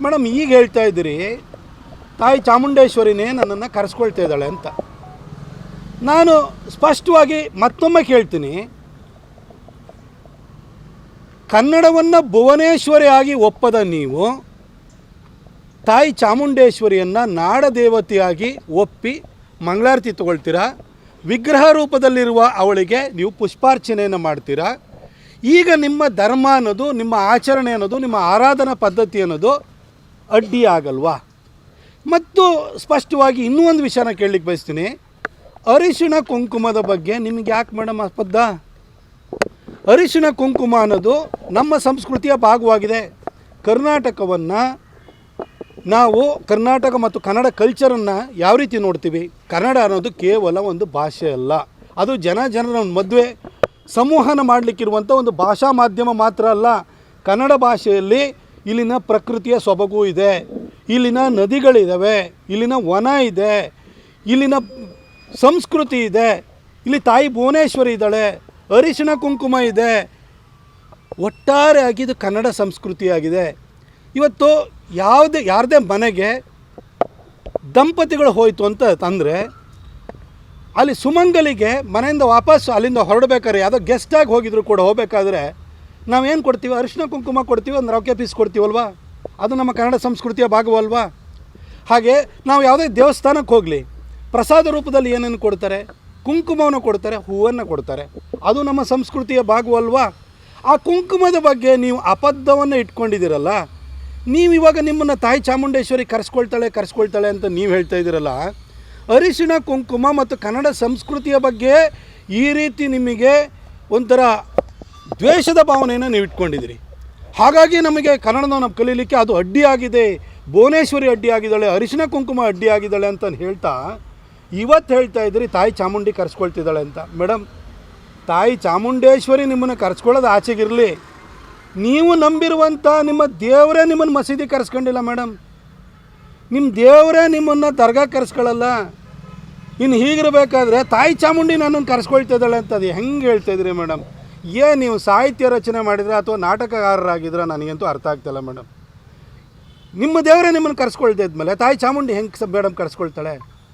Madam ಈಗ ಹೇಳ್ತಾ ಇದ್ದೀರಿ ತಾಯಿ ಚಾಮುಂಡೇಶ್ವರಿನೇ ನನ್ನನ್ನು ಕರೆಸ್ಕೊಳ್ತಾ ಇದ್ದಾಳೆ ಅಂತ. ನಾನು ಸ್ಪಷ್ಟವಾಗಿ ಮತ್ತೊಮ್ಮೆ ಕೇಳ್ತೀನಿ, ಕನ್ನಡವನ್ನು ಭುವನೇಶ್ವರಿಯಾಗಿ ಒಪ್ಪದ ನೀವು ತಾಯಿ ಚಾಮುಂಡೇಶ್ವರಿಯನ್ನು ನಾಡದೇವತೆಯಾಗಿ ಒಪ್ಪಿ ಮಂಗಳಾರತಿ ತಗೊಳ್ತೀರಾ, ವಿಗ್ರಹ ರೂಪದಲ್ಲಿರುವ ಅವಳಿಗೆ ನೀವು ಪುಷ್ಪಾರ್ಚನೆಯನ್ನು ಮಾಡ್ತೀರಾ. ಈಗ ನಿಮ್ಮ ಧರ್ಮ ಅನ್ನೋದು, ನಿಮ್ಮ ಆಚರಣೆ ಅನ್ನೋದು, ನಿಮ್ಮ ಆರಾಧನಾ ಪದ್ಧತಿ ಅನ್ನೋದು ಅಡ್ಡಿ ಆಗಲ್ವಾ? ಮತ್ತು ಸ್ಪಷ್ಟವಾಗಿ ಇನ್ನೂ ಒಂದು ವಿಷಯನ ಕೇಳಲಿಕ್ಕೆ ಬಯಸ್ತೀನಿ. ಅರಿಶಿಣ ಕುಂಕುಮದ ಬಗ್ಗೆ ನಿಮಗೆ ಯಾಕೆ ಮೇಡಮ್ ಅಪದ್ಧ? ಅರಿಶಿಣ ಕುಂಕುಮ ಅನ್ನೋದು ನಮ್ಮ ಸಂಸ್ಕೃತಿಯ ಭಾಗವಾಗಿದೆ. ಕರ್ನಾಟಕವನ್ನು ನಾವು, ಕರ್ನಾಟಕ ಮತ್ತು ಕನ್ನಡ ಕಲ್ಚರನ್ನು ಯಾವ ರೀತಿ ನೋಡ್ತೀವಿ? ಕನ್ನಡ ಅನ್ನೋದು ಕೇವಲ ಒಂದು ಭಾಷೆ ಅಲ್ಲ, ಅದು ಜನರ ಮದುವೆ ಸಂವಹನ ಮಾಡಲಿಕ್ಕಿರುವಂಥ ಒಂದು ಭಾಷಾ ಮಾಧ್ಯಮ ಮಾತ್ರ ಅಲ್ಲ. ಕನ್ನಡ ಭಾಷೆಯಲ್ಲಿ ಇಲ್ಲಿನ ಪ್ರಕೃತಿಯ ಸೊಬಗು ಇದೆ, ಇಲ್ಲಿನ ನದಿಗಳಿದ್ದಾವೆ, ಇಲ್ಲಿನ ವನ ಇದೆ, ಇಲ್ಲಿನ ಸಂಸ್ಕೃತಿ ಇದೆ, ಇಲ್ಲಿ ತಾಯಿ ಭುವನೇಶ್ವರಿ ಇದ್ದಾಳೆ, ಅರಿಶಿಣ ಕುಂಕುಮ ಇದೆ. ಒಟ್ಟಾರೆಯಾಗಿ ಇದು ಕನ್ನಡ ಸಂಸ್ಕೃತಿಯಾಗಿದೆ. ಇವತ್ತು ಯಾರದೇ ಮನೆಗೆ ದಂಪತಿಗಳು ಹೋಯಿತು ಅಂತ ತಂದರೆ, ಅಲ್ಲಿ ಸುಮಂಗಲಿಗೆ ಮನೆಯಿಂದ ವಾಪಸ್ ಅಲ್ಲಿಂದ ಹೊರಡಬೇಕಾದ್ರೆ ಯಾವುದೋ ಗೆಸ್ಟಾಗಿ ಹೋಗಿದ್ರು ಕೂಡ ಹೋಗಬೇಕಾದ್ರೆ ನಾವೇನು ಕೊಡ್ತೀವಿ? ಅರಿಶಿಣ ಕುಂಕುಮ ಕೊಡ್ತೀವಿ, ಒಂದು ರೊಕ್ಕೆ ಪೀಸ್ ಕೊಡ್ತೀವಲ್ವಾ? ಅದು ನಮ್ಮ ಕನ್ನಡ ಸಂಸ್ಕೃತಿಯ ಭಾಗವಲ್ವಾ? ಹಾಗೆ ನಾವು ಯಾವುದೇ ದೇವಸ್ಥಾನಕ್ಕೆ ಹೋಗಲಿ, ಪ್ರಸಾದ ರೂಪದಲ್ಲಿ ಏನೇನು ಕೊಡ್ತಾರೆ? ಕುಂಕುಮವನ್ನು ಕೊಡ್ತಾರೆ, ಹೂವನ್ನು ಕೊಡ್ತಾರೆ. ಅದು ನಮ್ಮ ಸಂಸ್ಕೃತಿಯ ಭಾಗವಲ್ವಾ? ಆ ಕುಂಕುಮದ ಬಗ್ಗೆ ನೀವು ಅಬದ್ಧವನ್ನು ಇಟ್ಕೊಂಡಿದ್ದೀರಲ್ಲ. ನೀವು ಇವಾಗ ನಿಮ್ಮನ್ನು ತಾಯಿ ಚಾಮುಂಡೇಶ್ವರಿ ಕರೆಸ್ಕೊಳ್ತಾಳೆ ಅಂತ ನೀವು ಹೇಳ್ತಾ ಇದ್ದೀರಲ್ಲ. ಅರಿಶಿಣ ಕುಂಕುಮ ಮತ್ತು ಕನ್ನಡ ಸಂಸ್ಕೃತಿಯ ಬಗ್ಗೆ ಈ ರೀತಿ ನಿಮಗೆ ಒಂಥರ ದ್ವೇಷದ ಭಾವನೆಯನ್ನು ನೀವು ಇಟ್ಕೊಂಡಿದ್ದೀರಿ. ಹಾಗಾಗಿ ನಮಗೆ ಕನ್ನಡನ ಕಲೀಲಿಕ್ಕೆ ಅದು ಅಡ್ಡಿಯಾಗಿದೆ, ಭುವನೇಶ್ವರಿ ಅಡ್ಡಿಯಾಗಿದ್ದಾಳೆ, ಅರಿಶಿಣ ಕುಂಕುಮ ಅಡ್ಡಿಯಾಗಿದ್ದಾಳೆ ಅಂತ ಹೇಳ್ತಾ ಇವತ್ತು ಹೇಳ್ತಾ ಇದ್ದೀರಿ ತಾಯಿ ಚಾಮುಂಡಿ ಕರೆಸ್ಕೊಳ್ತಿದ್ದಾಳೆ ಅಂತ. ಮೇಡಮ್, ತಾಯಿ ಚಾಮುಂಡೇಶ್ವರಿ ನಿಮ್ಮನ್ನು ಕರೆಸ್ಕೊಳ್ಳೋದು ಆಚೆಗಿರಲಿ, ನೀವು ನಂಬಿರುವಂಥ ನಿಮ್ಮ ದೇವರೇ ನಿಮ್ಮನ್ನು ಮಸೀದಿ ಕರೆಸ್ಕೊಂಡಿಲ್ಲ ಮೇಡಮ್. ನಿಮ್ಮ ದೇವರೇ ನಿಮ್ಮನ್ನು ದರ್ಗಾ ಕರೆಸ್ಕೊಳ್ಳಲ್ಲ. ಇನ್ನು ಹೀಗಿರಬೇಕಾದ್ರೆ ತಾಯಿ ಚಾಮುಂಡಿ ನನ್ನನ್ನು ಕರೆಸ್ಕೊಳ್ತಿದ್ದಾಳೆ ಅಂತ ಅದು ಹೆಂಗೆ ಹೇಳ್ತಾ ಇದ್ರಿ ಮೇಡಮ್? ನೀವು ಸಾಹಿತ್ಯ ರಚನೆ ಮಾಡಿದ್ರೆ ಅಥವಾ ನಾಟಕಗಾರರಾಗಿದ್ರೆ ನನಗಂತೂ ಅರ್ಥ ಆಗ್ತಾಯಿಲ್ಲ ಮೇಡಮ್. ನಿಮ್ಮ ದೇವರೇ ನಿಮ್ಮನ್ನು ಕರೆಸ್ಕೊಳ್ತಾ ಇದ್ಮೇಲೆ ತಾಯಿ ಚಾಮುಂಡಿ ಹೆಂಗೆ ಮೇಡಮ್ ಕರೆಸ್ಕೊಳ್ತಾಳೆ?